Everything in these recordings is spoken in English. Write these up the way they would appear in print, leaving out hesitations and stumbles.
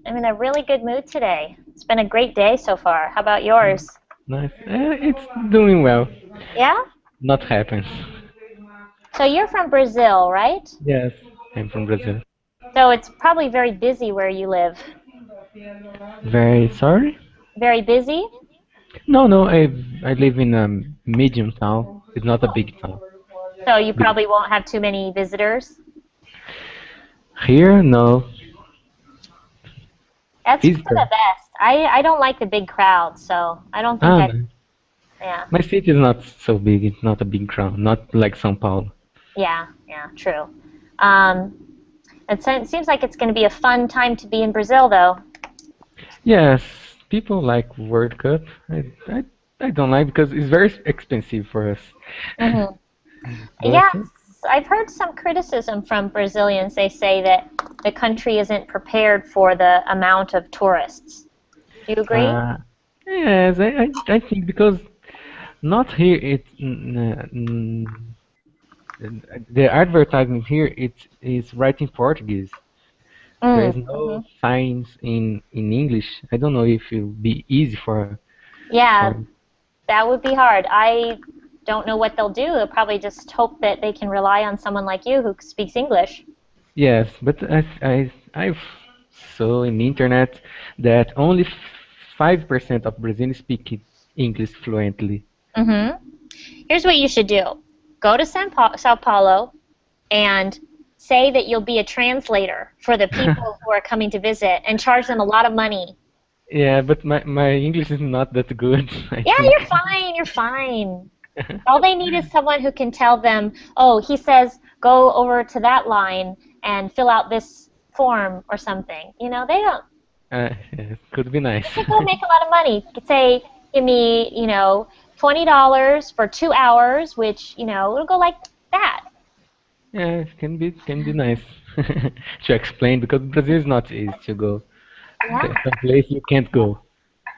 I'm in a really good mood today. It's been a great day so far. How about yours? Nice. It's doing well. Yeah? Not happens. So you're from Brazil, right? Yes, I'm from Brazil. So it's probably very busy where you live. Very sorry? Very busy? No, no. I live in a medium town. It's not a big town. So you Big. probably won't have too many visitors? Here, no. That's for Visitor. the best. I don't like the big crowds, so I don't think Ah, I, no. yeah. My city is not so big. It's not a big crowd. Not like São Paulo. Yeah, true. Um, it seems like it's going to be a fun time to be in Brazil, though. Yes, people like World Cup. I don't like because it's very expensive for us. Hmm. But Yes, I've heard some criticism from Brazilians. They say that the country isn't prepared for the amount of tourists. Do you agree? uh, yes, I think because not here. The advertisement here is right in Portuguese. There is Hmm. no signs in English. I don't know if it will be easy Yeah, for that would be hard. I don't know what they'll do. They'll probably just hope that they can rely on someone like you who speaks English. yes, but I've saw in the internet that only 5% of Brazilians speak English fluently. Hmm. Here's what you should do. Go to Sao Paulo and say that you'll be a translator for the people who are coming to visit and charge them a lot of money. Yeah, but my English is not that good, I Yeah, think. you're fine. You're fine. All they need is someone who can tell them, oh, he says go over to that line and fill out this form or something. You know, they don't. Yes, could be nice. You could go make a lot of money. You could say, give me, $20 for 2 hours, which, it'll go like that. Yeah, it can be nice to explain because Brazil is not easy to go. Yeah. There's some place you can't go.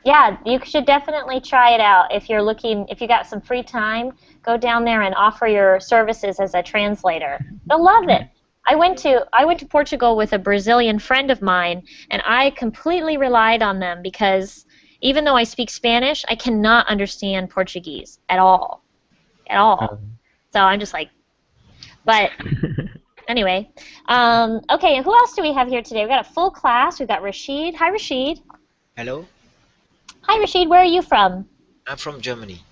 Yeah, you should definitely try it out if you got some free time, go down there and offer your services as a translator. They'll love it. I went to Portugal with a Brazilian friend of mine, and I completely relied on them because even though I speak Spanish, I cannot understand Portuguese at all. At all. Um, So I'm just like, but anyway. Okay, and who else do we have here today? We've got a full class. We've got Rashid. Hi, Rashid. Hello, Hi, Rashid. Where are you from? I'm from Germany,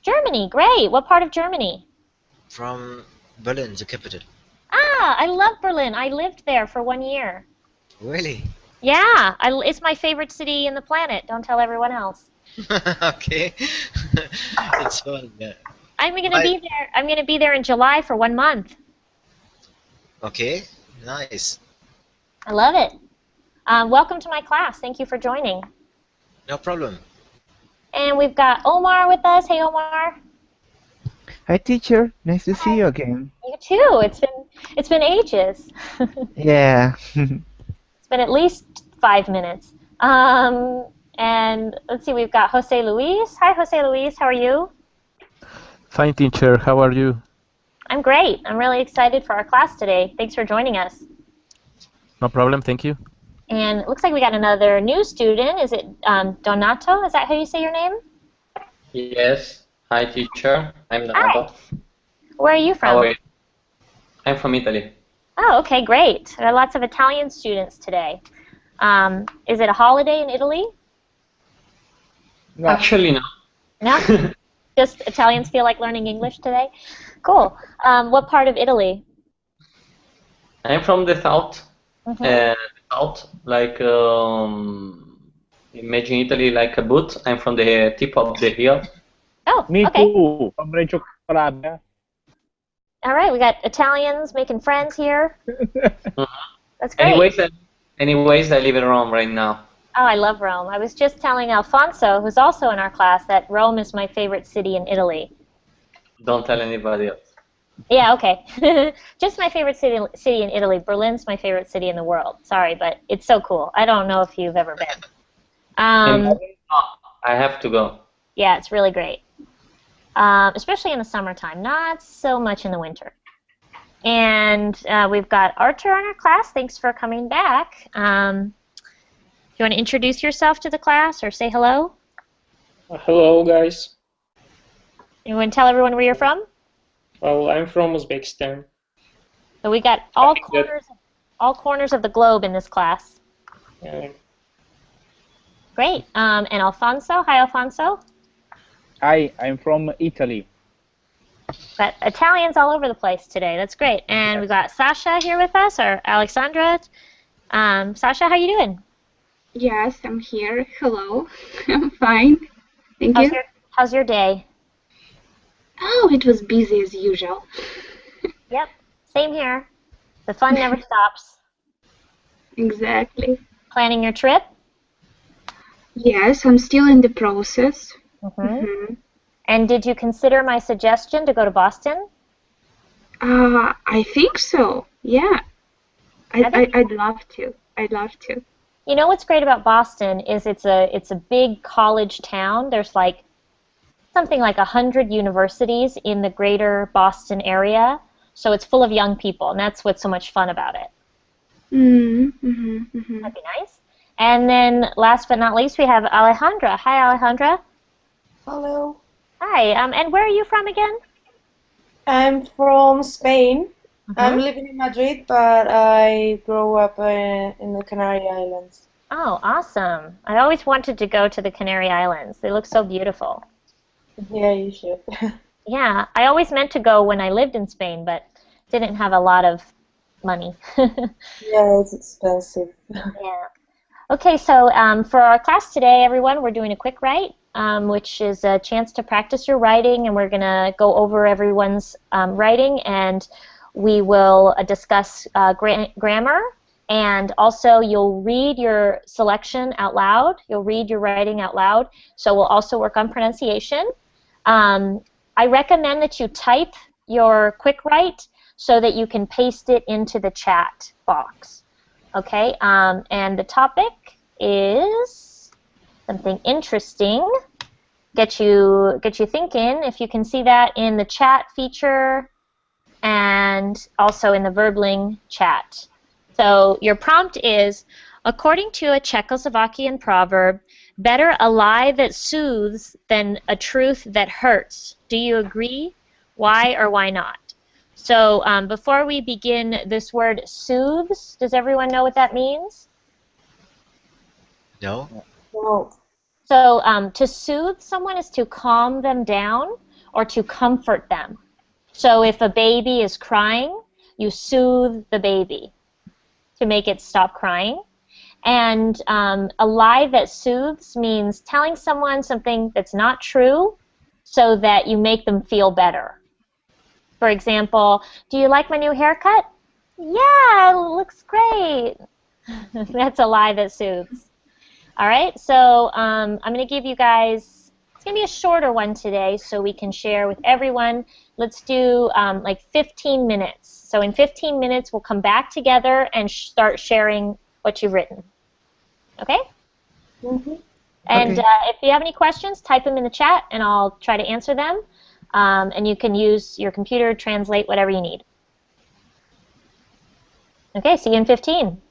Germany, great. What part of Germany? from Berlin, the capital. Ah, I love Berlin. I lived there for 1 year. Really? Yeah, it's my favorite city in the planet. Don't tell everyone else. Okay. It's fun. Yeah. I'm gonna I be there. I'm gonna be there in July for 1 month. okay. Nice. I love it. Welcome to my class. Thank you for joining. No problem. And we've got Omar with us. Hey, Omar. Hi, teacher. Nice to see Hi. you again. You too. It's been ages. Yeah. It's been at least 5 minutes. And let's see. We've got Jose Luis. Hi, Jose Luis. How are you? Fine, teacher. How are you? I'm great. I'm really excited for our class today. Thanks for joining us. No problem, thank you. And it looks like we got another new student. Is it Donato? Is that how you say your name? Yes. Hi, teacher. I'm Hi. Donato. Where are you How are from? you? I'm from Italy. Oh, okay, great. There are lots of Italian students today. Is it a holiday in Italy? Actually, no. No? Just Italians feel like learning English today? Cool. What part of Italy? I'm from the south. Hmm. South, like imagine Italy like a boot. I'm from the tip of the hill. Oh, Me okay. too. Paborito chocolate. All right, we got Italians making friends here. Mhm. That's great. Anyways, I live in Rome right now. Oh, I love Rome. I was just telling Alfonso, who's also in our class, that Rome is my favorite city in Italy. Don't tell anybody else. Yeah, okay. Just my favorite city in Italy. Berlin's my favorite city in the world. Sorry, but it's so cool. I don't know if you've ever been. And Um, I have to go. yeah, it's really great. Especially in the summertime, not so much in the winter. And we've got Arthur in our class. Thanks for coming back. You want to introduce yourself to the class or say hello? Hello, guys. You want to tell everyone where you're from? Well, I'm from Uzbekistan. So we got all corners of the globe in this class. Uh, Great. And Alfonso. Hi, Alfonso. Hi, I'm from Italy. Got Italians all over the place today. That's great. And we got Sasha here with us, or Alexandra. Sasha, how you doing? Yes, I'm here. Hello. I'm fine. Thank you. How's your day? Oh, it was busy as usual. Yep, same here. The fun never stops. Exactly. Planning your trip? Yes, I'm still in the process. Mm-hmm. And did you consider my suggestion to go to Boston? I think so. Yeah. I'd love to. I'd love to. You know what's great about Boston is it's a big college town. There's like something like 100 universities in the greater Boston area. So it's full of young people, and that's what's so much fun about it. That'd be nice. And then last but not least, we have Alejandra. Hi, Alejandra. Hello. Hi. And where are you from again? I'm from Spain. I'm living in Madrid, but I grew up in the Canary Islands. Oh, awesome. I always wanted to go to the Canary Islands. They look so beautiful. Yeah, you should. Yeah, I always meant to go when I lived in Spain, but didn't have a lot of money. Yeah, it's expensive. Yeah. Okay, so for our class today, everyone, we're doing a quick write, which is a chance to practice your writing, and we're going to go over everyone's writing, and we will discuss grammar, and also you'll read your selection out loud. You'll read your writing out loud, so we'll also work on pronunciation. I recommend that you type your quick write so that you can paste it into the chat box. Okay, and the topic is something interesting. Get you thinking. If you can see that in the chat feature and also in the Verbling chat. So your prompt is, according to a Czechoslovakian proverb, better a lie that soothes than a truth that hurts. Do you agree? Why or why not? So before we begin, this word soothes, does everyone know what that means? No? No. So to soothe someone is to calm them down or to comfort them. So if a baby is crying, you soothe the baby to make it stop crying. And a lie that soothes means telling someone something that's not true so that you make them feel better. For example, do you like my new haircut? Yeah, it looks great. That's a lie that soothes. All right, so I'm going to give you guys, it's going to be a shorter one today so we can share with everyone. Let's do like 15 minutes. So in 15 minutes, we'll come back together and start sharing what you've written. Okay? And if you have any questions, type them in the chat and I'll try to answer them. And you can use your computer to translate whatever you need. Okay, see you in 15.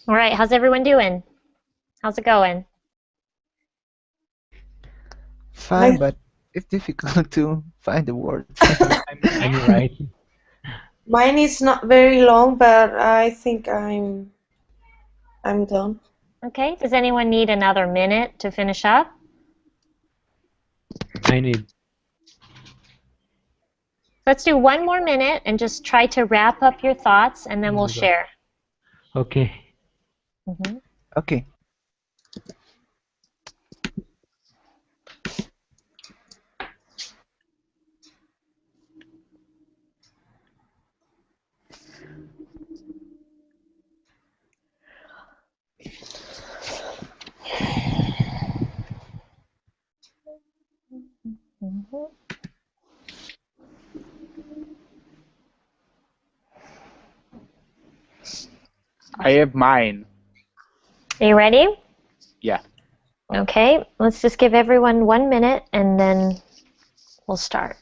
All right, how's everyone doing? How's it going? Fine, but it's difficult to find the words. I'm right. Mine is not very long, but I think I'm done. Okay, does anyone need another minute to finish up? I need. Let's do one more minute and just try to wrap up your thoughts, and then we'll share. Okay. Mm-hmm. Okay. Mm-hmm. I have mine. Are you ready? Yeah. Okay, let's just give everyone 1 minute and then we'll start.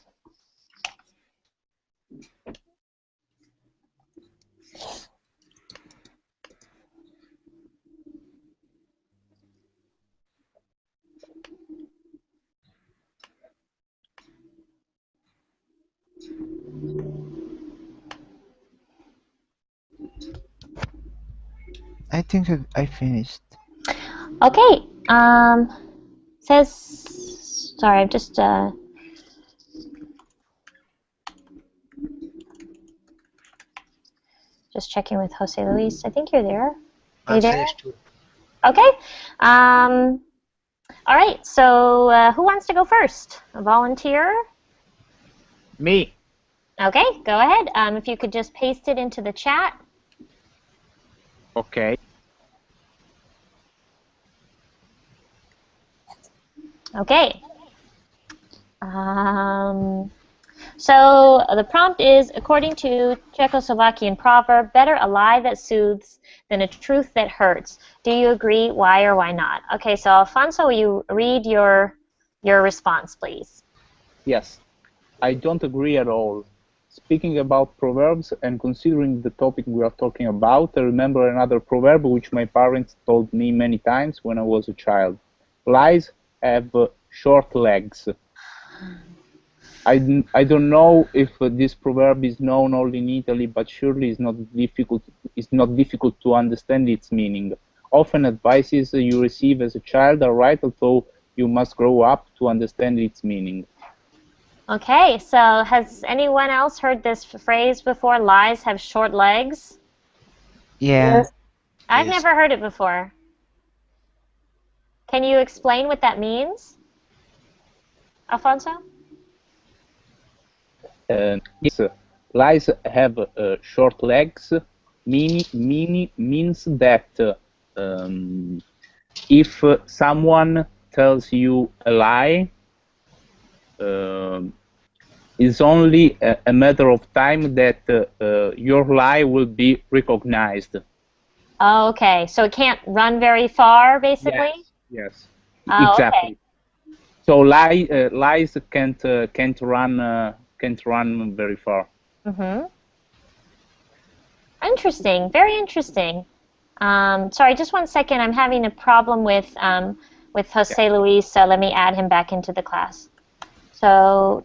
I think I finished. Okay, says, sorry, I'm just checking with Jose Luis. I think you're there. Are you I'm there? finished too. Okay. All right, so who wants to go first? A volunteer? Me. Okay, go ahead. If you could just paste it into the chat. Okay. Okay. So the prompt is, according to Czechoslovakian proverb, better a lie that soothes than a truth that hurts. Do you agree? Why or why not? Okay, so Alfonso, will you read your response, please? Yes. I don't agree at all. Speaking about proverbs and considering the topic we are talking about, I remember another proverb which my parents told me many times when I was a child. Lies have short legs. I don't know if this proverb is known only in Italy, but surely it's not difficult to understand its meaning. Often advices you receive as a child are right, although you must grow up to understand its meaning. Okay, so has anyone else heard this phrase before, lies have short legs? Yeah. Yes. I've Yes. never heard it before. Can you explain what that means, Alfonso? Yes, lies have short legs, means that if someone tells you a lie, it's only a matter of time that your lie will be recognized. Oh, okay, so it can't run very far, basically? Yes, Oh, exactly. So lies can't run very far. Mm-hmm. Interesting, very interesting. Sorry, just 1 second. I'm having a problem with Jose Luis, so let me add him back into the class. So,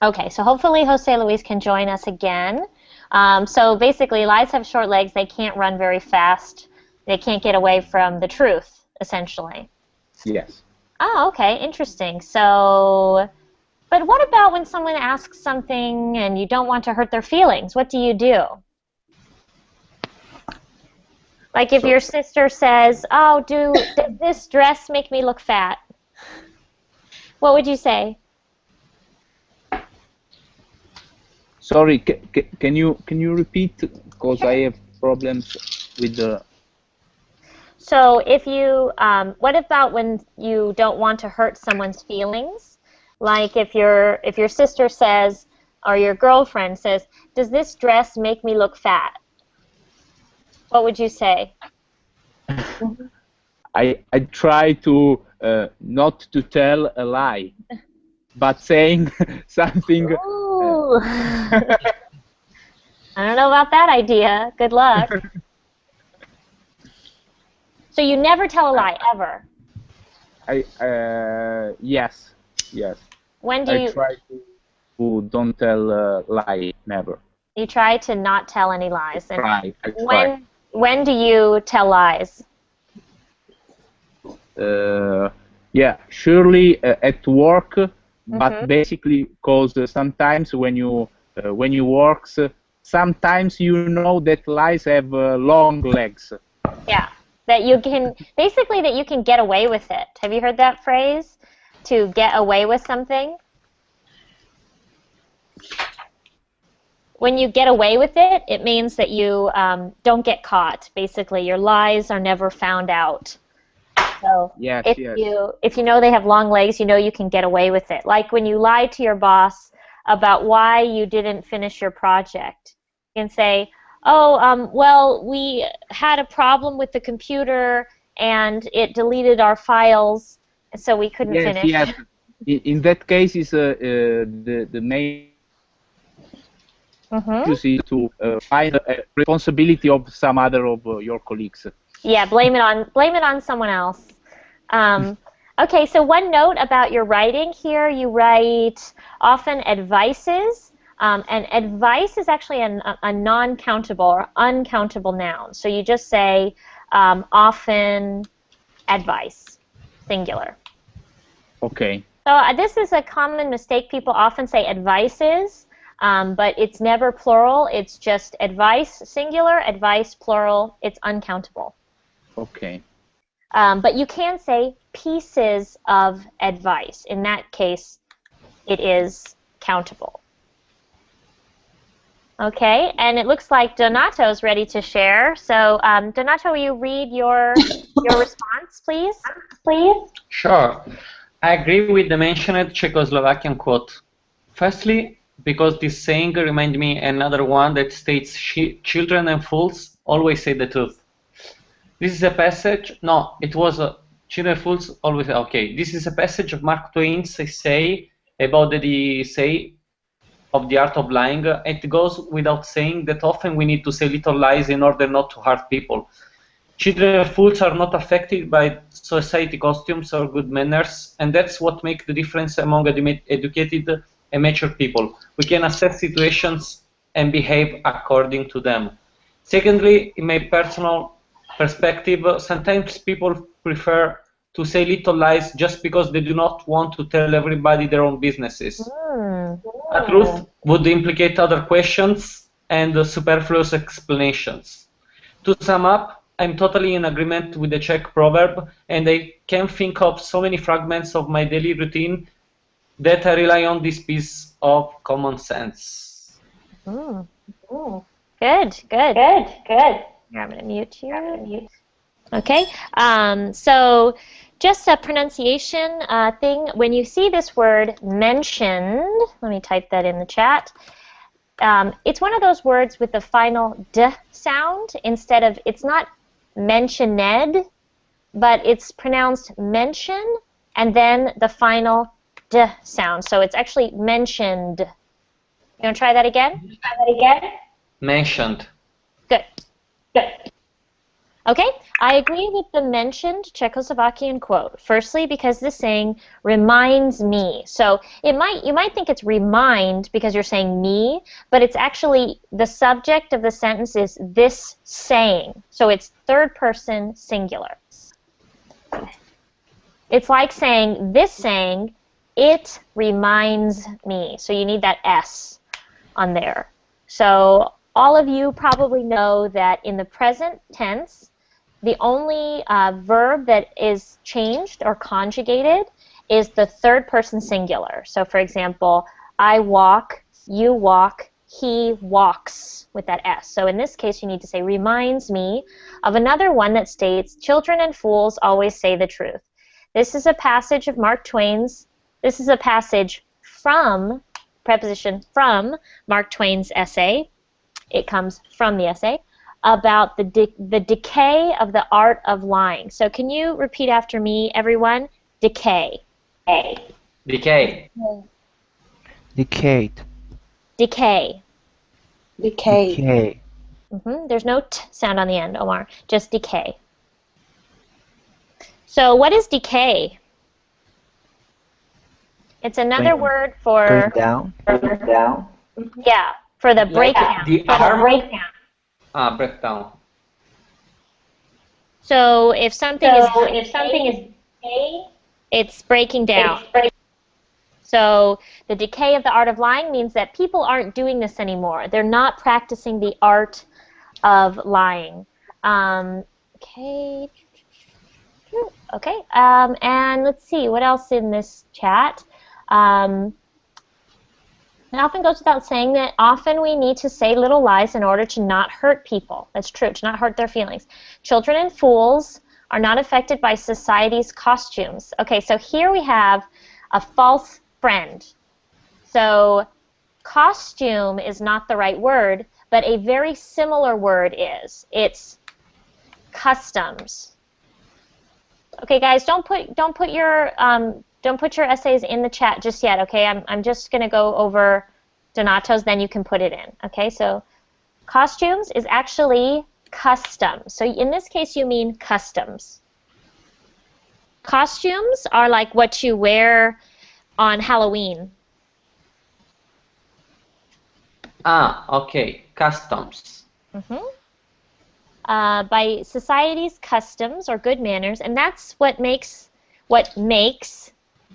okay, so hopefully Jose Luis can join us again. So basically, lies have short legs. They can't run very fast. They can't get away from the truth, essentially. Yes. Oh, okay, interesting. So, but what about when someone asks something and you don't want to hurt their feelings? What do you do? Like if your sister says, "Oh, does this dress make me look fat?" What would you say? Sorry, can you repeat? Because I have problems with the. So if you, what about when you don't want to hurt someone's feelings? Like if your sister says, or your girlfriend says, "Does this dress make me look fat?" What would you say? I try to not to tell a lie, but saying something. Ooh. I don't know about that idea. Good luck. So you never tell a lie, ever? Yes. When do I you... try to don't tell a lie, never. You try to not tell any lies. And I try. When do you tell lies? Yeah, surely at work, but basically because sometimes when you work, sometimes you know that lies have long legs. Yeah, that you can basically that you can get away with it. Have you heard that phrase? To get away with something? When you get away with it, it means that you don't get caught. Basically, your lies are never found out. So Yes, if you know they have long legs, you know you can get away with it. Like when you lie to your boss about why you didn't finish your project. You can say, oh, well, we had a problem with the computer and it deleted our files, so we couldn't finish. Yes. In that case, is the main is to find a responsibility of some other of your colleagues. Yeah, blame it on someone else. Okay, so one note about your writing here: you write often advices, and advice is actually a non-countable or uncountable noun. So you just say often advice, singular. Okay. So this is a common mistake. People often say advices, but it's never plural. It's just advice, singular, advice, plural. It's uncountable. Okay. But you can say pieces of advice. In that case, it is countable. Okay, and it looks like Donato's ready to share. So, Donato, will you read your response, please? Sure. I agree with the mentioned Czechoslovakian quote. Firstly, because this saying reminds me another one that states, children and fools always say the truth. This is a passage, no, it was children and fools always, okay. This is a passage of Mark Twain's essay about the say of the art of lying. It goes without saying that often we need to say little lies in order not to hurt people. Children and fools are not affected by society costumes or good manners, and that's what makes the difference among educated and mature people. We can assess situations and behave according to them. Secondly, in my personal perspective, sometimes people prefer to say little lies just because they do not want to tell everybody their own businesses. A truth would implicate other questions and superfluous explanations. To sum up, I'm totally in agreement with the Czech proverb, and I can think of so many fragments of my daily routine that I rely on this piece of common sense. Good. Here, I'm going to mute you. Okay, so just a pronunciation thing. When you see this word mentioned, let me type that in the chat. It's one of those words with the final d sound instead of, it's not mentioned, but it's pronounced mention and then the final d sound. So it's actually mentioned. You want to try that again? Mentioned. Good. Okay, I agree with the mentioned Czechoslovakian quote. Firstly, because this saying reminds me. So you might think it's remind because you're saying me, but it's actually the subject of the sentence is this saying. So it's third person singular. It's like saying this saying, it reminds me. So you need that S on there. So all of you probably know that in the present tense, the only verb that is changed or conjugated is the third person singular. So for example, I walk, you walk, he walks with that S. So in this case, you need to say reminds me of another one that states, children and fools always say the truth. This is a passage of Mark Twain's, this is a passage from, preposition from Mark Twain's essay. It comes from the essay. about the decay of the art of lying. So can you repeat after me, everyone? Decay. Decay. Decayed. Decay. Decay. Decay. There's no t sound on the end, Omar. Just decay. So what is decay? It's another word for... Going down. Yeah, for the breakdown. The arm. Breakdown. So if something is decay, it's breaking down. So the decay of the art of lying means that people aren't doing this anymore. They're not practicing the art of lying. Okay. And let's see, what else in this chat? It often goes without saying that often we need to say little lies in order to not hurt people. That's true, to not hurt their feelings. Children and fools are not affected by society's costumes. Okay, so here we have a false friend. So costume is not the right word, but a very similar word is. It's customs. Okay, guys, don't put your essays in the chat just yet. Okay, I'm just gonna go over Donato's, then you can put it in. Okay, so costumes is actually customs. So in this case, you mean customs. Costumes are like what you wear on Halloween. Okay, customs. By society's customs or good manners, and that's what makes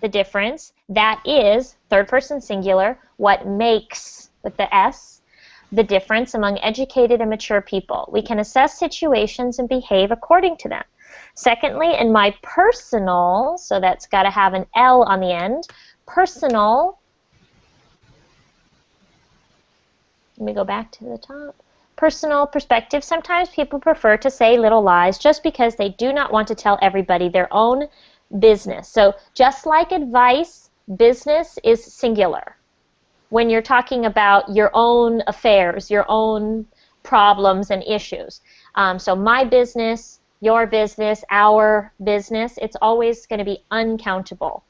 the difference. That is, third person singular, what makes, with the S, the difference among educated and mature people. We can assess situations and behave according to them. Secondly, in my personal, so that's got to have an L on the end, personal, let me go back to the top. Personal perspective, sometimes people prefer to say little lies just because they do not want to tell everybody their own business. So just like advice, business is singular. When you're talking about your own affairs, your own problems and issues. So my business, your business, our business, it's always going to be uncountable.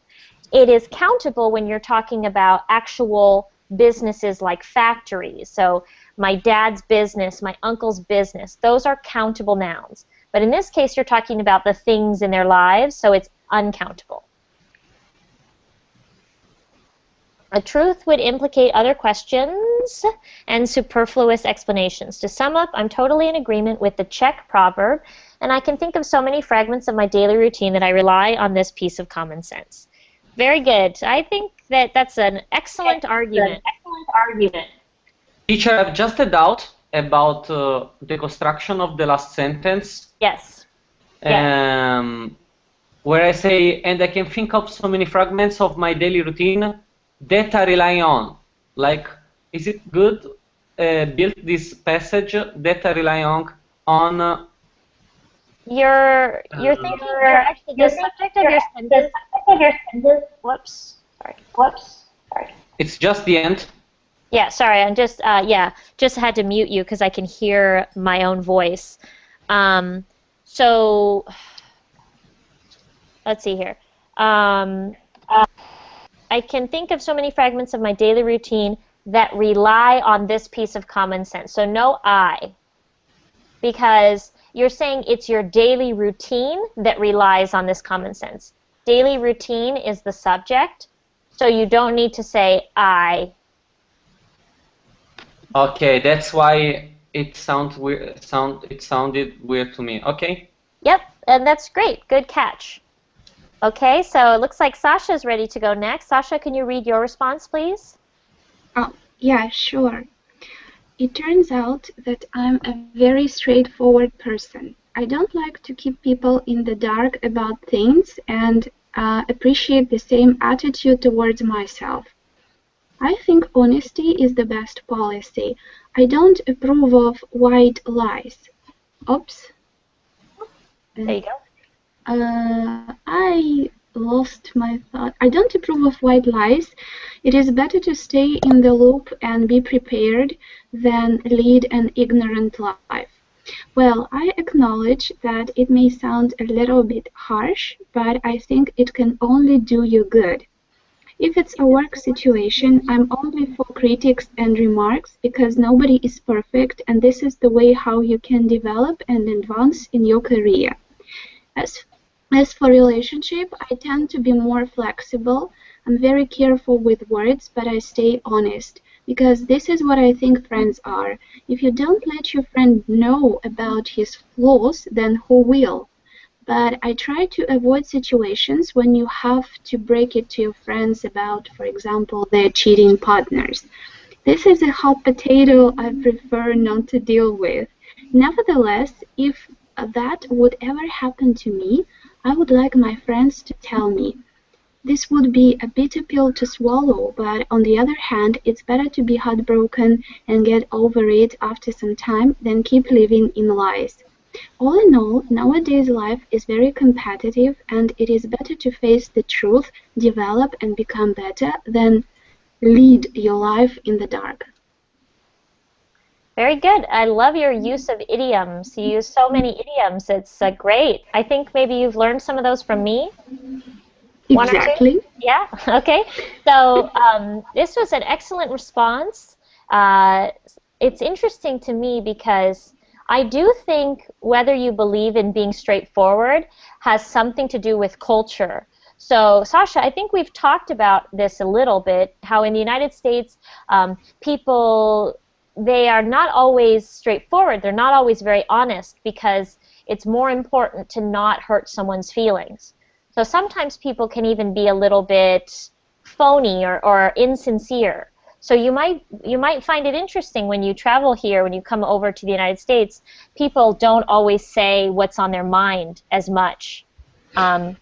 It is countable when you're talking about actual businesses like factories. So my dad's business, my uncle's business, those are countable nouns. But in this case, you're talking about the things in their lives, so it's uncountable. A truth would implicate other questions and superfluous explanations. To sum up, I'm totally in agreement with the Czech proverb, and I can think of so many fragments of my daily routine that I rely on this piece of common sense. Very good. I think that that's an excellent argument. Teacher, I have just a doubt about the construction of the last sentence. Yes. Where I say, and I can think of so many fragments of my daily routine that I rely on. Like, is it good build this passage that I rely on? You're thinking actually the subject of your sentence. Whoops. Sorry. It's just the end. Yeah, sorry, I'm just, just had to mute you because I can hear my own voice. So, let's see here. I can think of so many fragments of my daily routine that rely on this piece of common sense. So no I, because you're saying it's your daily routine that relies on this common sense. Daily routine is the subject, so you don't need to say I. Okay, that's why it sounded weird to me. Okay. Yep, and that's great. Good catch. Okay, so it looks like Sasha's ready to go next. Sasha, can you read your response, please? Oh, yeah, sure. It turns out that I'm a very straightforward person. I don't like to keep people in the dark about things and appreciate the same attitude towards myself. I think honesty is the best policy. I don't approve of white lies. Oops. There you go. I lost my thought. I don't approve of white lies. It is better to stay in the loop and be prepared than lead an ignorant life. Well, I acknowledge that it may sound a little bit harsh, but I think it can only do you good. If it's a work situation, I'm only for critics and remarks because nobody is perfect and this is the way how you can develop and advance in your career. As, as for relationship, I tend to be more flexible. I'm very careful with words, but I stay honest because this is what I think friends are. If you don't let your friend know about his flaws, then who will? But I try to avoid situations when you have to break it to your friends about, for example, their cheating partners. This is a hot potato I prefer not to deal with. Nevertheless, if that would ever happen to me, I would like my friends to tell me. This would be a bitter pill to swallow, but on the other hand, it's better to be heartbroken and get over it after some time than keep living in lies. All in all, nowadays life is very competitive and it is better to face the truth, develop and become better than lead your life in the dark. Very good. I love your use of idioms. You use so many idioms. It's great. I think maybe you've learned some of those from me. One or two? Exactly. Yeah, okay. So this was an excellent response. It's interesting to me because I do think whether you believe in being straightforward has something to do with culture. So, Sasha, I think we've talked about this a little bit, how in the United States, people, they are not always straightforward. They're not always very honest because it's more important to not hurt someone's feelings. So sometimes people can even be a little bit phony or insincere. So you might find it interesting when you travel here, when you come over to the United States, people don't always say what's on their mind as much. And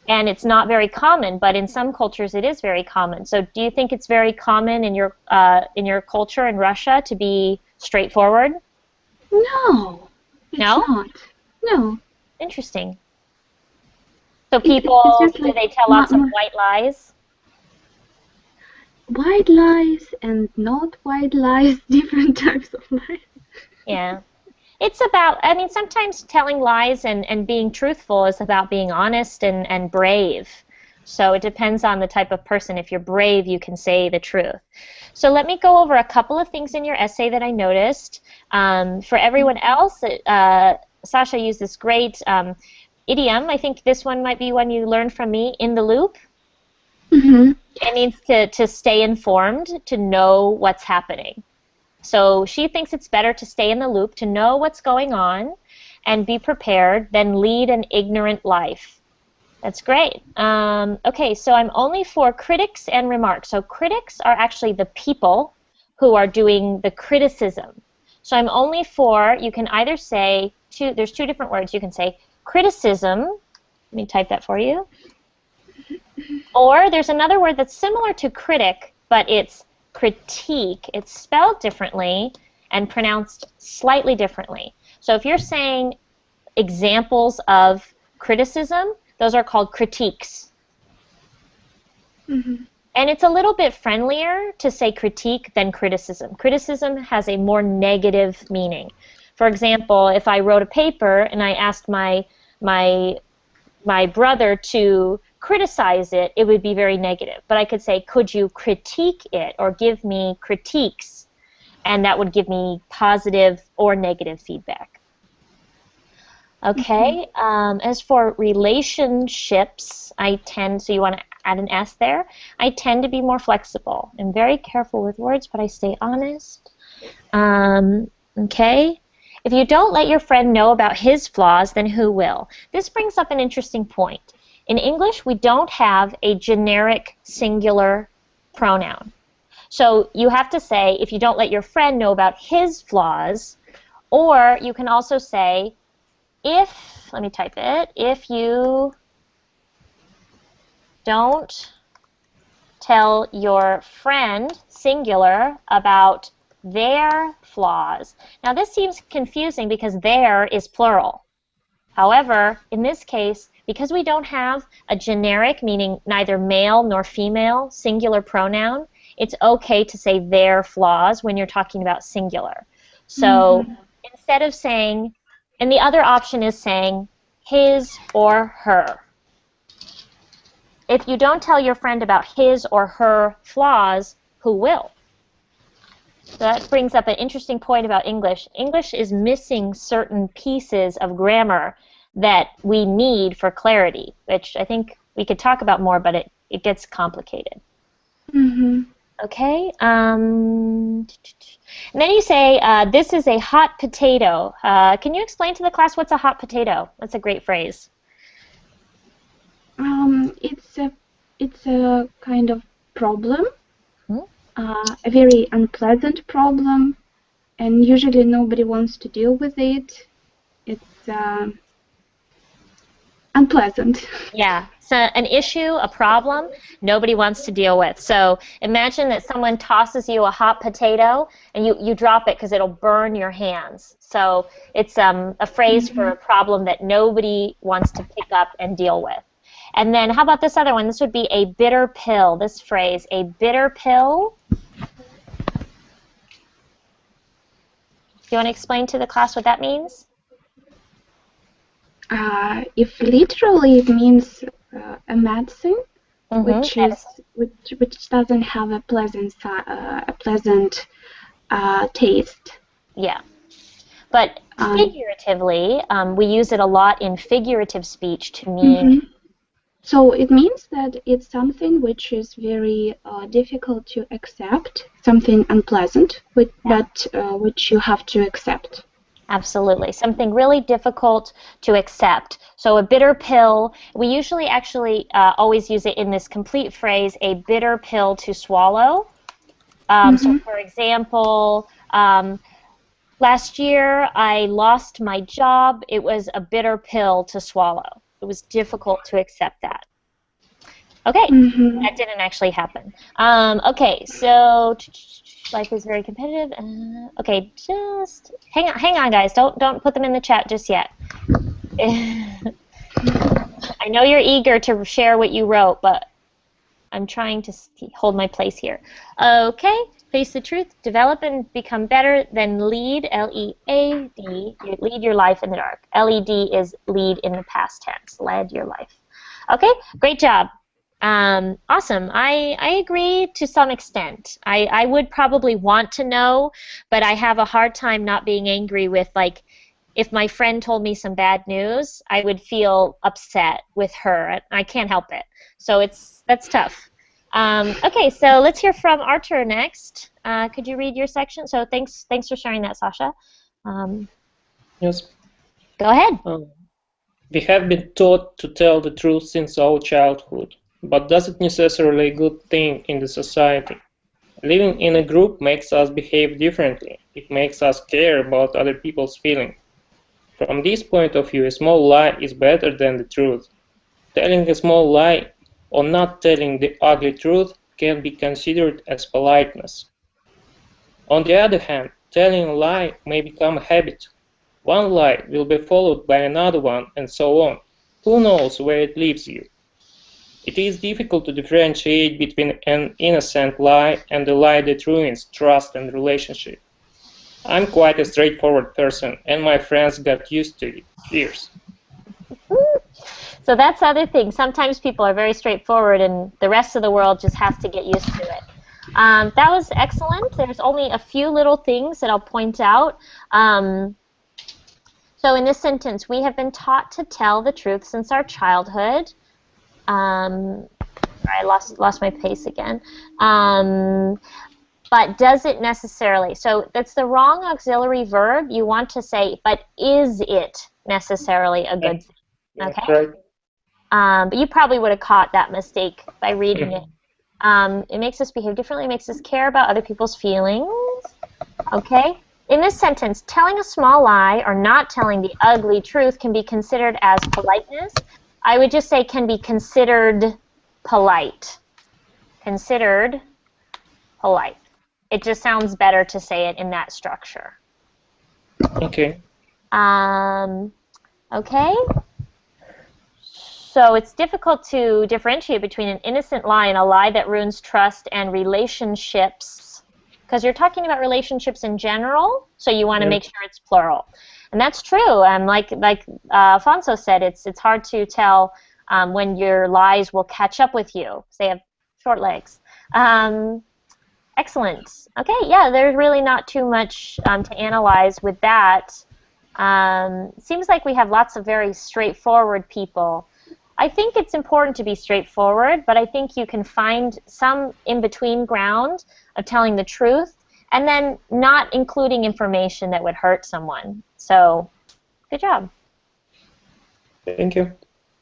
it's not very common, but in some cultures it is very common. So do you think it's very common in your culture in Russia to be straightforward? No, it's No? not. No. Interesting. So people, It's just do like they tell lots of white lies? white lies and not white lies, different types of lies. Yeah. It's about, I mean, sometimes telling lies and being truthful is about being honest and brave. So it depends on the type of person. If you're brave, you can say the truth. So let me go over a couple of things in your essay that I noticed. For everyone else, Sasha used this great idiom. I think this one might be one you learned from me, in the loop. Mm-hmm. It means to stay informed, to know what's happening. So she thinks it's better to stay in the loop, to know what's going on, and be prepared than lead an ignorant life. That's great. Okay, so I'm only for critics and remarks. So critics are actually the people who are doing the criticism. So I'm only for, you can either say, there's two different words. You can say criticism. Let me type that for you. Or there's another word that's similar to critic, but it's critique. It's spelled differently and pronounced slightly differently. So if you're saying examples of criticism, those are called critiques. Mm-hmm. And it's a little bit friendlier to say critique than criticism. Criticism has a more negative meaning. For example, if I wrote a paper and I asked my brother to criticize it, it would be very negative. But I could say, could you critique it or give me critiques? And that would give me positive or negative feedback. Okay, as for relationships, so you want to add an S there, I tend to be more flexible. I'm very careful with words, but I stay honest. Okay. If you don't let your friend know about his flaws, then who will? This brings up an interesting point. In English, we don't have a generic singular pronoun. So you have to say, if you don't let your friend know about his flaws, or you can also say, let me type it, if you don't tell your friend, singular, about their flaws. Now this seems confusing because their is plural. However, in this case, because we don't have a generic, meaning neither male nor female, singular pronoun, it's okay to say their flaws when you're talking about singular. So instead of saying, and the other option is saying his or her. If you don't tell your friend about his or her flaws, who will? So that brings up an interesting point about English. English is missing certain pieces of grammar that we need for clarity, which I think we could talk about more, but it gets complicated. Mm-hmm. Okay. And then you say, this is a hot potato. Can you explain to the class what's a hot potato? That's a great phrase. It's a kind of problem, a very unpleasant problem, and usually nobody wants to deal with it. It's unpleasant. Yeah, so an issue, a problem, nobody wants to deal with. So imagine that someone tosses you a hot potato and you drop it because it'll burn your hands. So it's a phrase for a problem that nobody wants to pick up and deal with. And then how about this other one? This would be a bitter pill, this phrase, a bitter pill. Do you want to explain to the class what that means? If literally it means a medicine, which doesn't have a pleasant taste. Yeah, but figuratively, we use it a lot in figurative speech to mean. So it means that it's something which is very difficult to accept, something unpleasant, but which you have to accept. Absolutely. Something really difficult to accept. So a bitter pill, we usually actually always use it in this complete phrase, a bitter pill to swallow. So for example, last year I lost my job. It was a bitter pill to swallow. It was difficult to accept that. Okay, that didn't actually happen. Okay, so life is very competitive. Okay, just hang on, guys. Don't put them in the chat just yet. I know you're eager to share what you wrote, but I'm trying to hold my place here. Okay, face the truth, develop and become better, then lead, L-E-A-D, lead your life in the dark. L-E-D is lead in the past tense, led your life. Okay, great job. Awesome. I agree to some extent. I would probably want to know, but I have a hard time not being angry with, like, if my friend told me some bad news, I would feel upset with her. I can't help it. So that's tough. Okay, so let's hear from Artur next. Could you read your section? So thanks for sharing that, Sasha. Yes. Go ahead. We have been taught to tell the truth since our childhood, but does it necessarily a good thing in the society? Living in a group makes us behave differently. It makes us care about other people's feelings. From this point of view, a small lie is better than the truth. Telling a small lie or not telling the ugly truth can be considered as politeness. On the other hand, telling a lie may become a habit. One lie will be followed by another one, and so on. Who knows where it leaves you? It is difficult to differentiate between an innocent lie and a lie that ruins trust and relationship. I'm quite a straightforward person, and my friends got used to it. Cheers. So that's the other thing. Sometimes people are very straightforward, and the rest of the world just has to get used to it. That was excellent. There's only a few little things that I'll point out. So in this sentence, we have been taught to tell the truth since our childhood. I lost my pace again. But does it necessarily? So that's the wrong auxiliary verb. You want to say, but is it necessarily a good thing? Okay. Right. But you probably would have caught that mistake by reading it. It makes us behave differently. It makes us care about other people's feelings. Okay. In this sentence, telling a small lie or not telling the ugly truth can be considered as politeness. I would just say can be considered polite. Considered polite. It just sounds better to say it in that structure. Okay. Okay. So it's difficult to differentiate between an innocent lie and a lie that ruins trust and relationships. because you're talking about relationships in general, so you want to Yeah. make sure it's plural. And that's true. Like Alfonso said, it's hard to tell when your lies will catch up with you. They have short legs. Excellent. Okay, yeah, there's really not too much to analyze with that. Seems like we have lots of very straightforward people. I think it's important to be straightforward, but I think you can find some in-between ground of telling the truth and then not including information that would hurt someone. So, good job. Thank you.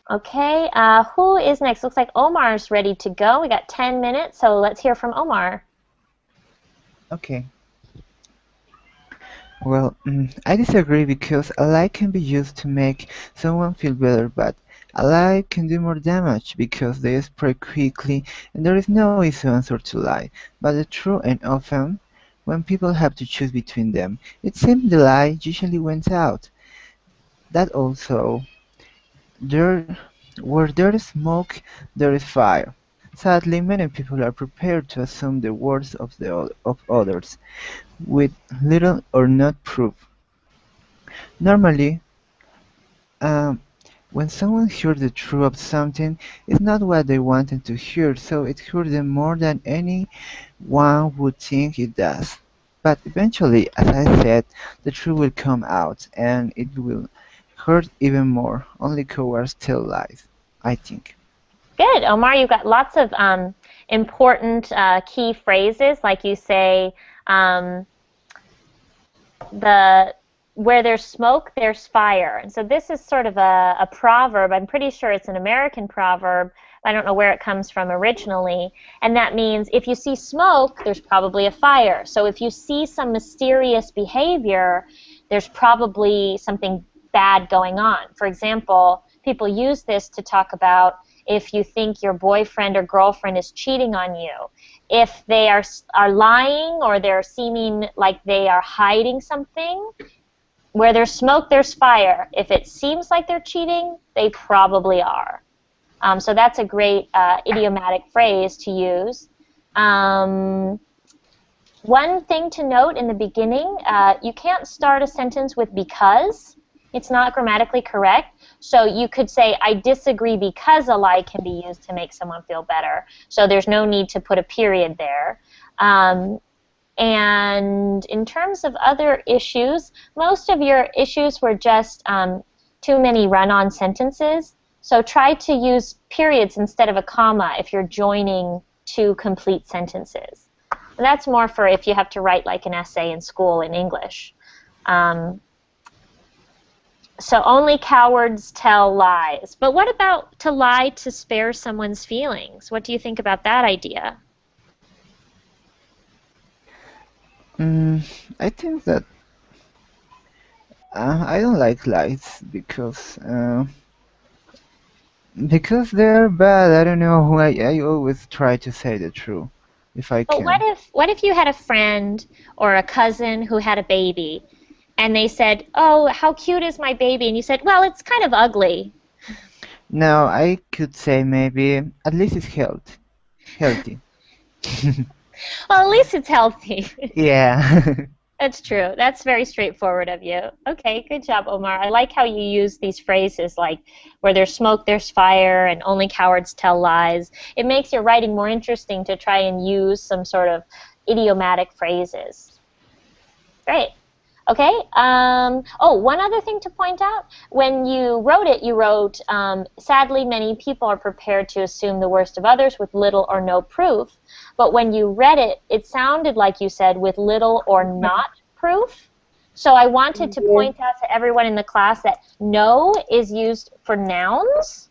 Okay, who is next? Looks like Omar's ready to go. We got 10 minutes, so let's hear from Omar. Okay. Well, I disagree because a lie can be used to make someone feel better, but a lie can do more damage because they spread quickly and there is no easy answer to lie, but the truth and often, when people have to choose between them, it seems the lie usually wins out. That also, there, where there is smoke, there is fire. Sadly, many people are prepared to assume the words of others, with little or not proof. Normally, um, when someone hears the truth of something, it's not what they wanted to hear, so it hurts them more than anyone would think it does. But eventually, as I said, the truth will come out, and it will hurt even more. Only cowards tell lies, I think. Good, Omar. You've got lots of important key phrases, like you say, um, where there's smoke, there's fire. And so this is sort of a proverb. I'm pretty sure it's an American proverb. I don't know where it comes from originally. And that means if you see smoke, there's probably a fire. So if you see some mysterious behavior, there's probably something bad going on. For example, people use this to talk about if you think your boyfriend or girlfriend is cheating on you. If they are lying or they're seeming like they are hiding something, where there's smoke, there's fire. If it seems like they're cheating, they probably are. So that's a great idiomatic phrase to use. One thing to note in the beginning, you can't start a sentence with because. It's not grammatically correct. So you could say, I disagree because a lie can be used to make someone feel better. So there's no need to put a period there. And in terms of other issues, most of your issues were just too many run-on sentences. So try to use periods instead of a comma if you're joining two complete sentences. And that's more for if you have to write like an essay in school in English. So only cowards tell lies. But what about to lie to spare someone's feelings? What do you think about that idea? I think that I don't like lies because they're bad. I don't know. I always try to say the truth if I But can. what if you had a friend or a cousin who had a baby, and they said, "Oh, how cute is my baby?" And you said, "Well, it's kind of ugly." Now I could say maybe at least it's healthy. Well, at least it's healthy. Yeah. That's true. That's very straightforward of you. Okay, good job, Omar. I like how you use these phrases like where there's smoke, there's fire, and only cowards tell lies. It makes your writing more interesting to try and use some sort of idiomatic phrases. Great. Okay. Oh, one other thing to point out. When you wrote it, you wrote, sadly, many people are prepared to assume the worst of others with little or no proof. But when you read it, it sounded like you said with little or not proof. So I wanted to point out to everyone in the class that no is used for nouns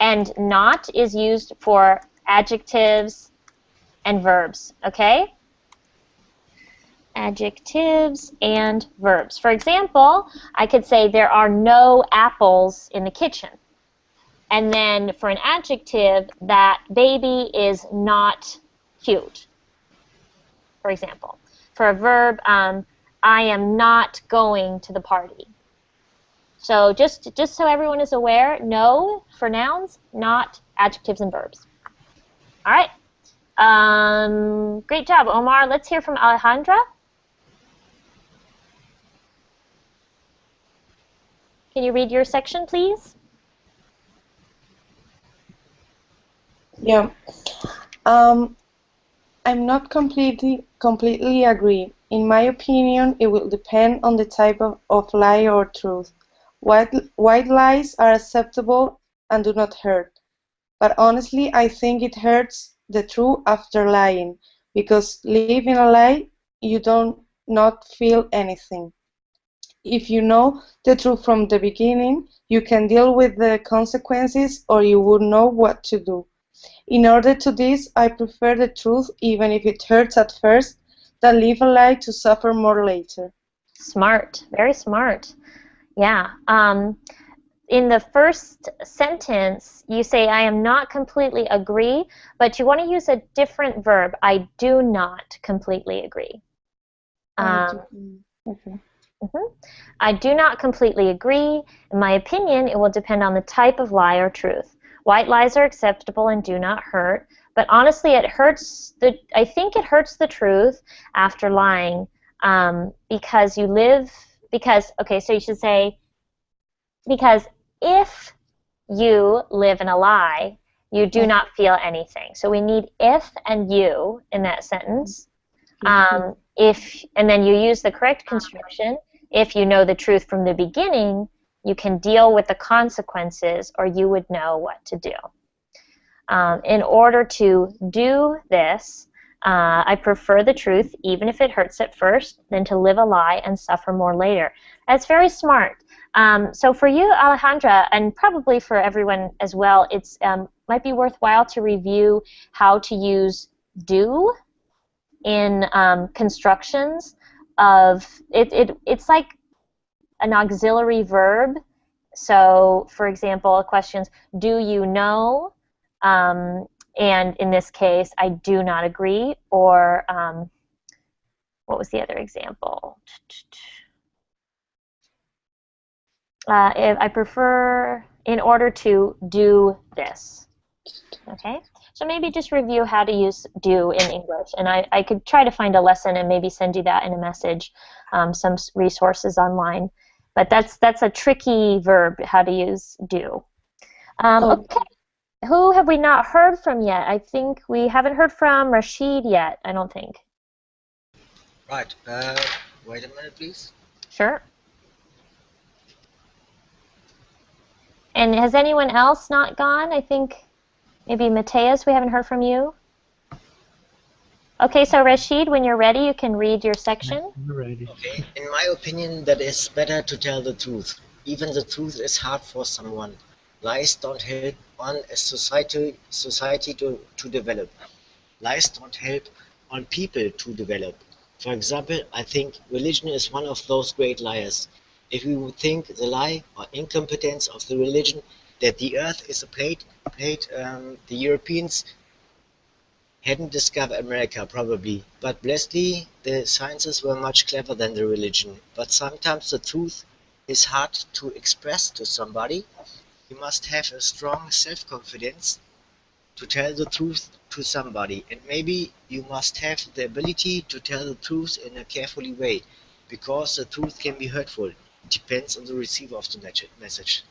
and not is used for adjectives and verbs. Okay? Adjectives and verbs. For example, I could say there are no apples in the kitchen. And then for an adjective, that baby is not cute, for example. For a verb, I am not going to the party. So just so everyone is aware, no for nouns, not adjectives and verbs. All right. Great job, Omar. Let's hear from Alejandra. Can you read your section, please? Yeah. I'm not completely agree. In my opinion, it will depend on the type of lie or truth. White lies are acceptable and do not hurt. But honestly, I think it hurts the truth after lying, because living a lie, you don't not feel anything. If you know the truth from the beginning, you can deal with the consequences, or you would know what to do. In order to this, I prefer the truth, even if it hurts at first, than live a lie to suffer more later. Smart. Very smart. Yeah. In the first sentence, you say, I am not completely agree, but you want to use a different verb. I do not completely agree. Okay. I do not completely agree. In my opinion, it will depend on the type of lie or truth. White lies are acceptable and do not hurt, but honestly, I think it hurts the truth after lying, because so you should say, because if you live in a lie, you do not feel anything. So we need if and you in that sentence. And then you use the correct construction. If you know the truth from the beginning, you can deal with the consequences, or you would know what to do. In order to do this, I prefer the truth, even if it hurts at first, than to live a lie and suffer more later. That's very smart. So for you, Alejandra, and probably for everyone as well, it's might be worthwhile to review how to use do in constructions of it's like an auxiliary verb. So, for example, questions, do you know? And in this case, I do not agree. Or what was the other example? If I prefer, in order to do this. Okay? So maybe just review how to use do in English. And I could try to find a lesson and maybe send you that in a message, some resources online. But that's a tricky verb, how to use do. Okay. Who have we not heard from yet? I think we haven't heard from Rashid yet, I don't think. Right. Wait a minute, please. Sure. And has anyone else not gone? I think maybe Mateus, we haven't heard from you. Okay, so Rashid, when you're ready, you can read your section. I'm ready. Okay. In my opinion, that it's better to tell the truth. Even the truth is hard for someone. Lies don't help on a society to develop. Lies don't help on people to develop. For example, I think religion is one of those great liars. If we would think the lie or incompetence of the religion that the earth is a plate, the Europeans hadn't discovered America probably, but blessedly the sciences were much clever than the religion. But sometimes the truth is hard to express to somebody. You must have a strong self-confidence to tell the truth to somebody, and maybe you must have the ability to tell the truth in a carefully way, because the truth can be hurtful. It depends on the receiver of the message.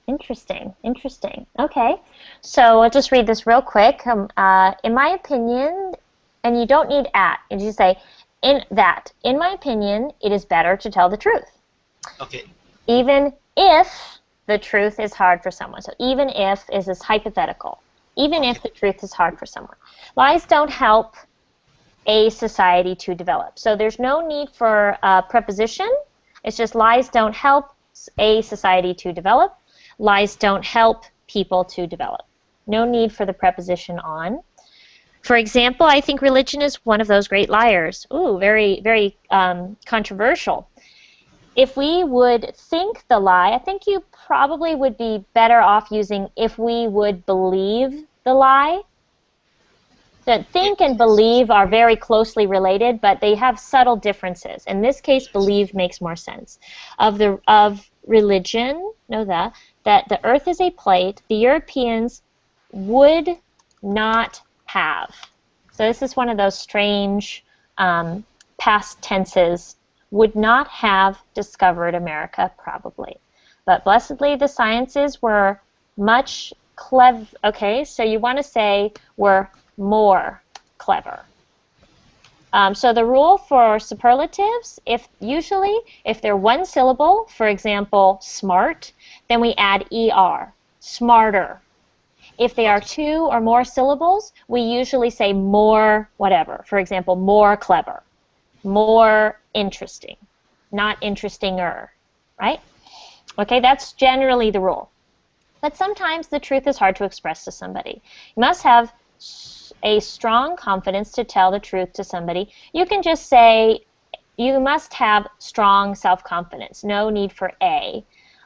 Interesting, interesting. Okay, so I'll just read this real quick. In my opinion, and you don't need at, you just say, in my opinion, it is better to tell the truth. Okay. Even if the truth is hard for someone. So even if is this hypothetical. Even if the truth is hard for someone. Lies don't help a society to develop. So there's no need for a preposition. It's just lies don't help a society to develop. Lies don't help people to develop. No need for the preposition on. For example, I think religion is one of those great liars. Ooh, very, very controversial. If we would think the lie, I think you probably would be better off using if we would believe the lie. So think and believe are very closely related, but they have subtle differences. In this case, believe makes more sense. Of religion, know that the earth is a plate the Europeans would not have. So this is one of those strange past tenses. Would not have discovered America, probably. But blessedly, the sciences were much clever. Okay, so you want to say were more clever. So the rule for superlatives, usually if they're one syllable, for example, smart, then we add er, smarter. If they are two or more syllables, we usually say more whatever. For example, more clever, more interesting, not interestinger, right? Okay, that's generally the rule. But sometimes the truth is hard to express to somebody. You must have a strong confidence to tell the truth to somebody. You can just say, you must have strong self-confidence, no need for a,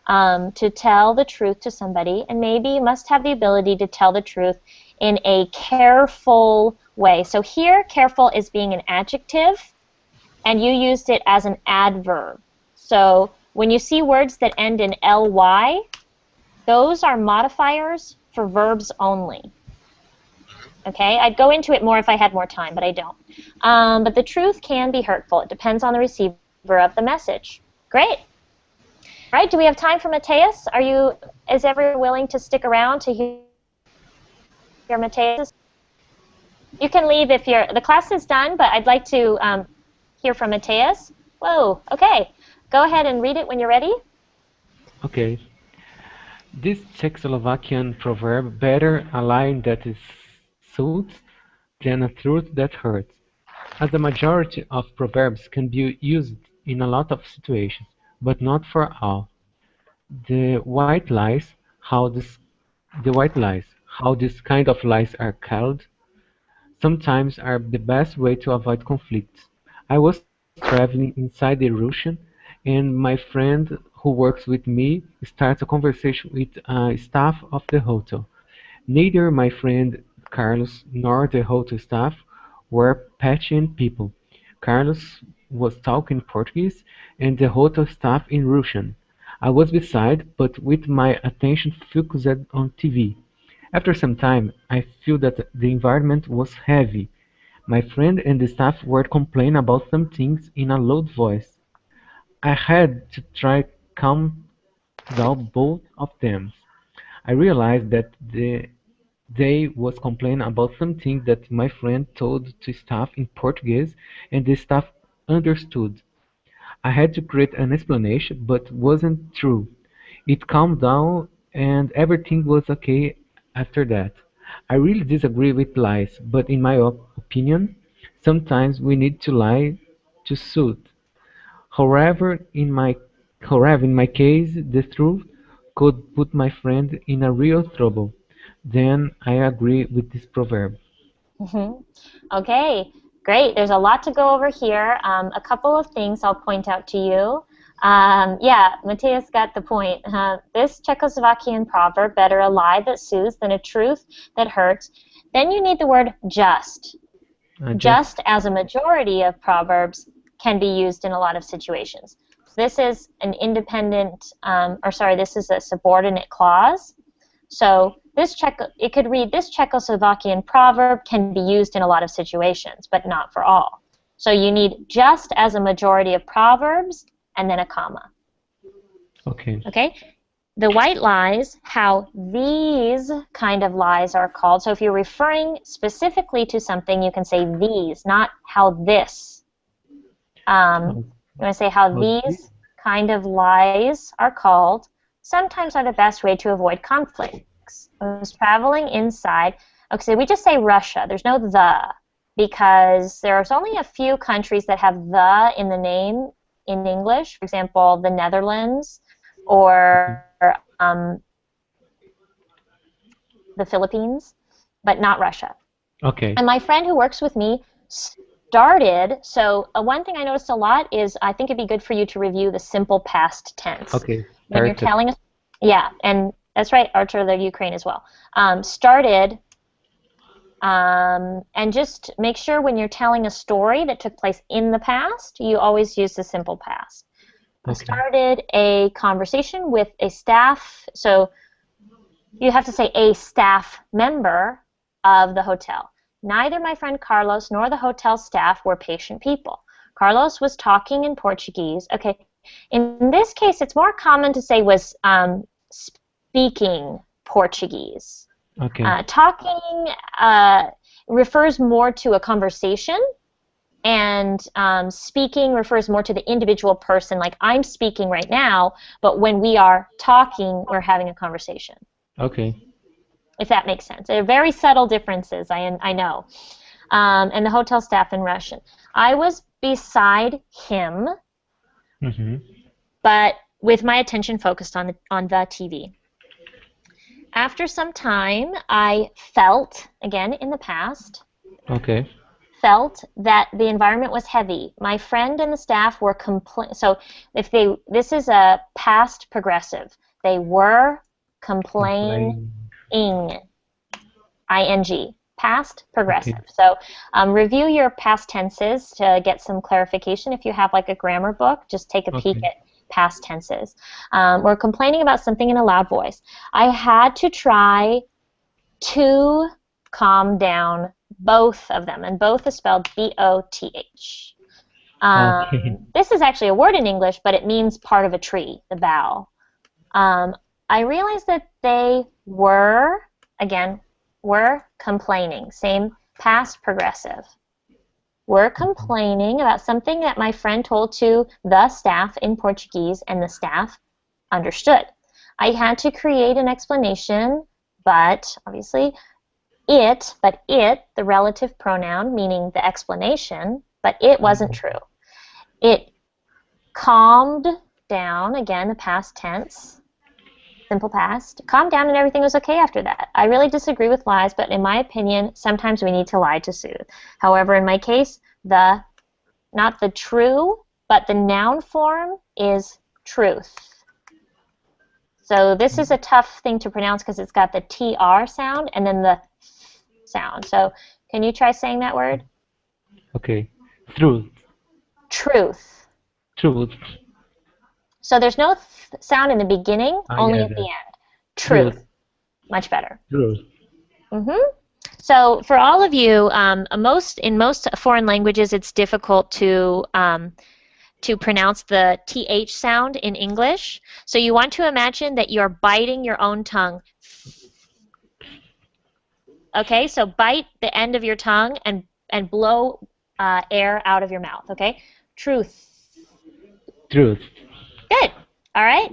to tell the truth to somebody, and maybe you must have the ability to tell the truth in a careful way. So here, careful is being an adjective, and you used it as an adverb. So when you see words that end in ly, those are modifiers for verbs only. Okay, I'd go into it more if I had more time, but I don't. But the truth can be hurtful. It depends on the receiver of the message. Great. All right, do we have time for Mateus? Is everyone willing to stick around to hear Mateus? You can leave if the class is done, but I'd like to hear from Mateus. Whoa, okay. Go ahead and read it when you're ready. Okay. This Czechoslovakian proverb, better a lie that is soothes than a truth that hurts. As the majority of proverbs can be used in a lot of situations, but not for all. The white lies, how this kind of lies are called, sometimes are the best way to avoid conflicts. I was traveling inside the Russian, and my friend who works with me starts a conversation with staff of the hotel. Neither my friend Carlos nor the hotel staff were patient people. Carlos was talking Portuguese and the hotel staff in Russian. I was beside, but with my attention focused on TV. After some time, I felt that the environment was heavy. My friend and the staff were complaining about some things in a loud voice. I had to try calm down both of them. I realized that they was complaining about something that my friend told to staff in Portuguese and the staff understood. I had to create an explanation, but wasn't true. It calmed down and everything was okay after that. I really disagree with lies, but in my opinion, sometimes we need to lie to soothe. However, in my case, the truth could put my friend in a real trouble. Then I agree with this proverb. Okay, great. There's a lot to go over here. A couple of things I'll point out to you. Yeah, Mateus got the point. This Czechoslovakian proverb, better a lie that soothes than a truth that hurts. Then you need the word just. Just as a majority of proverbs can be used in a lot of situations. This is an independent, this is a subordinate clause. So it could read, this Czechoslovakian proverb can be used in a lot of situations, but not for all. So you need just as a majority of proverbs, and then a comma. Okay. Okay? The white lies, how these kind of lies are called. So if you're referring specifically to something, you can say these, not how this. You want to say how these kind of lies are called, sometimes are the best way to avoid conflicts. I was traveling inside. Okay, so we just say Russia. There's no the, because there's only a few countries that have the in the name in English. For example, the Netherlands or the Philippines, but not Russia. Okay. And my friend who works with me started, so one thing I noticed a lot is I think it'd be good for you to review the simple past tense. Okay. When you're telling us, yeah, and that's right, Archer, the Ukraine as well. Started, and just make sure when you're telling a story that took place in the past, you always use the simple past. Okay. Started a conversation with a staff, so you have to say a staff member of the hotel. Neither my friend Carlos nor the hotel staff were patient people. Carlos was talking in Portuguese. Okay, in this case, it's more common to say was speaking Portuguese. Okay. Talking refers more to a conversation, and speaking refers more to the individual person, like I'm speaking right now, but when we are talking, we're having a conversation. Okay. If that makes sense. They're very subtle differences, I know. And the hotel staff in Russian. I was beside him, but with my attention focused on the TV. After some time, I felt, again in the past, felt that the environment was heavy. My friend and the staff were so this is a past progressive. They were complaining. ing, past progressive. Okay. So review your past tenses to get some clarification. If you have like a grammar book, just take a peek at past tenses. We're complaining about something in a loud voice. I had to try to calm down both of them, and both is spelled B-O-T-H. This is actually a word in English, but it means part of a tree, the bough. I realized that they were complaining, same past progressive. Were complaining about something that my friend told to the staff in Portuguese, and the staff understood. I had to create an explanation, but obviously it, the relative pronoun, meaning the explanation, but it wasn't true. It calmed down, again, the past tense, simple past, calmed down and everything was okay after that. I really disagree with lies, but in my opinion, sometimes we need to lie to soothe. However, in my case, not the true, but the noun form is truth. So this is a tough thing to pronounce because it's got the TR sound and then the sound. So can you try saying that word? Okay. Truth. Truth. Truth. So there's no sound in the beginning, only at the end. Truth. Much better. Truth. So for all of you, in most foreign languages, it's difficult to pronounce the TH sound in English. So you want to imagine that you're biting your own tongue. Okay, so bite the end of your tongue and blow air out of your mouth, okay? Truth. Truth. Good. All right.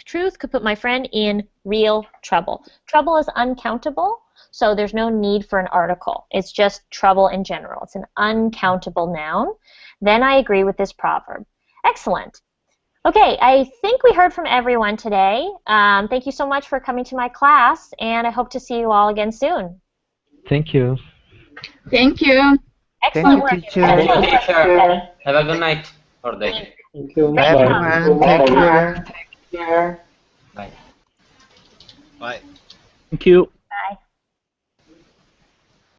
Truth could put my friend in real trouble. Trouble is uncountable, so there's no need for an article. It's just trouble in general. It's an uncountable noun. Then I agree with this proverb. Excellent. Okay, I think we heard from everyone today. Thank you so much for coming to my class, and I hope to see you all again soon. Thank you. Thank you. Excellent work. Thank you, teacher. Have a good night or day. Thank you. Bye, everyone. Take care. Bye. Bye. Thank you.